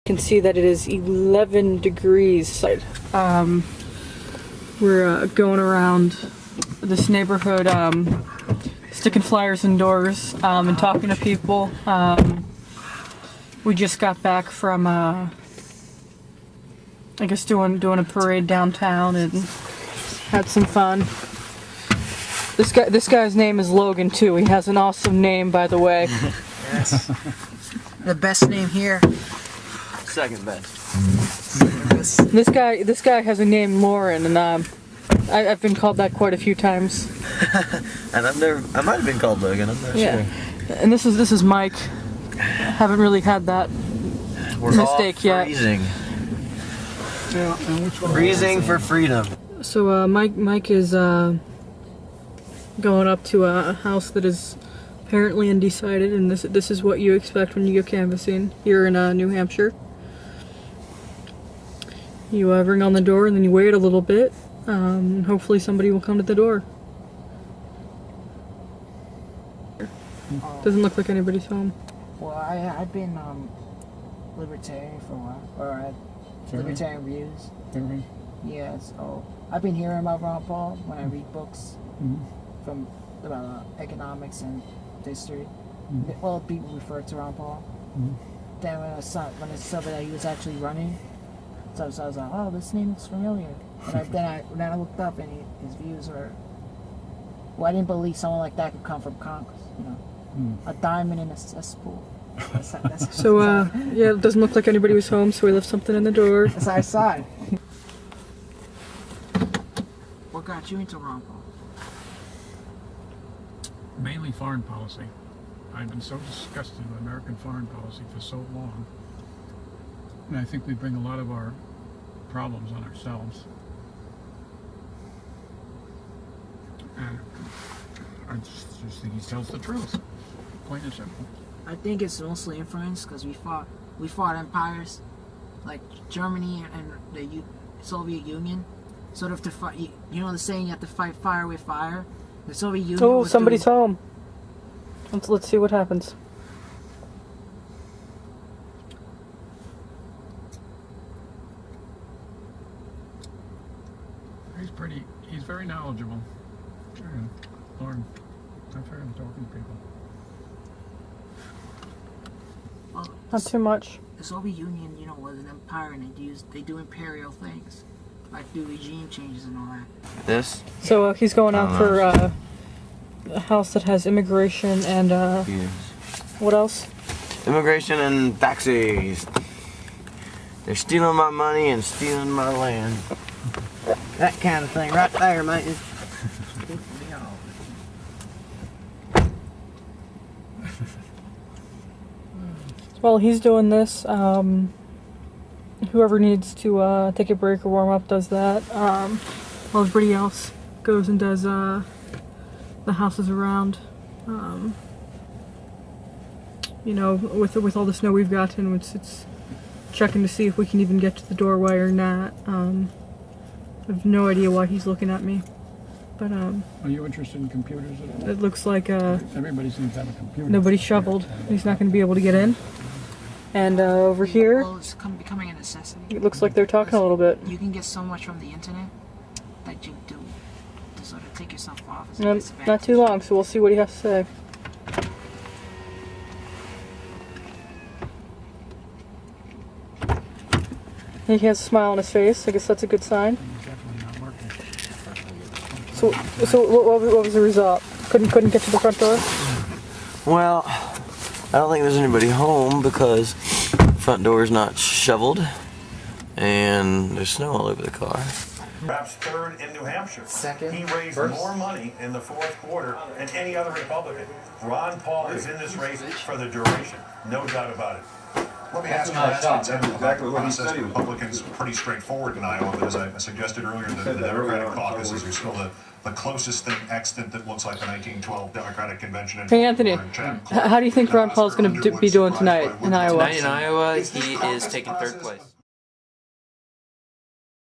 Can see that it is 11 degrees. We're going around this neighborhood, sticking flyers indoors and talking to people. We just got back from, I guess, doing a parade downtown and had some fun. This guy's name is Logan too. He has an awesome name, by the way. Yes. The best name here. Second best. This guy has a name Lauren, and I've been called that quite a few times. And I might have been called Logan. I'm not sure. And this is Mike. Haven't really had that mistake yet. Freezing. Freezing for freedom. So Mike is going up to a house that is apparently undecided, and this is what you expect when you go canvassing here in New Hampshire. You ring on the door and then you wait a little bit. Hopefully somebody will come to the door. Doesn't look like anybody's home. Well, I've been libertarian for a while, or I had libertarian views. Yeah, so I've been hearing about Ron Paul when I read books from about economics and history. Well, people refer to Ron Paul. Then when I discovered that he was actually running, so I was like, oh, this name looks familiar. And then I looked up and his views were, well, I didn't believe someone like that could come from Congress, you know. A diamond in a cesspool. So, yeah, it doesn't look like anybody was home, so we left something in the door. That's outside. What got you into Ron Paul? Mainly foreign policy. I've been so disgusted with American foreign policy for so long. And I think we bring a lot of our problems on ourselves. And I just think he tells the truth. Plain and simple. I think it's mostly influence because we fought empires like Germany and the Soviet Union, sort of to fight. You know the saying, you have to fight fire with fire. The Soviet Union. Oh, somebody's home. Let's see what happens. He's very knowledgeable. And Lauren, I've heard him talking to people. Well, Not too much. The Soviet Union, you know, was an empire, and they do imperial things, like do regime changes and all that. This? So he's going out for a house that has immigration and what else? Immigration and taxis. They're stealing my money and stealing my land. That kind of thing, right there, mate. While he's doing this, whoever needs to take a break or warm up does that. While everybody else goes and does the houses around. You know, with all the snow we've gotten, it's checking to see if we can even get to the doorway or not. I have no idea why he's looking at me, but Are you interested in computers at all? it looks like Everybody seems to have a computer. nobody shoveled. He's not going to be able to get in. And over here, Well, it's becoming a necessity. it looks like they're talking a little bit. You can get so much from the internet that you do to sort of take yourself off. As a Not disadvantage. too long, so we'll see what he has to say. He has a smile on his face. I guess that's a good sign. Definitely not working. So what was the result? Couldn't get to the front door? Well, I don't think there's anybody home because the front door is not shoveled and there's snow all over the car. Perhaps third in New Hampshire. Second. He raised more money in the fourth quarter than any other Republican. Ron Paul is in this race for the duration, no doubt about it. Let me ask you this. Exactly what he said. Republicans are pretty straightforward in Iowa, but as I suggested earlier, the Democratic caucuses are still the closest thing extant that looks like the 1912 Democratic Convention. Hey Anthony, how do you think Ron Paul's going to be doing tonight in Iowa? Tonight in Iowa, he is taking third place.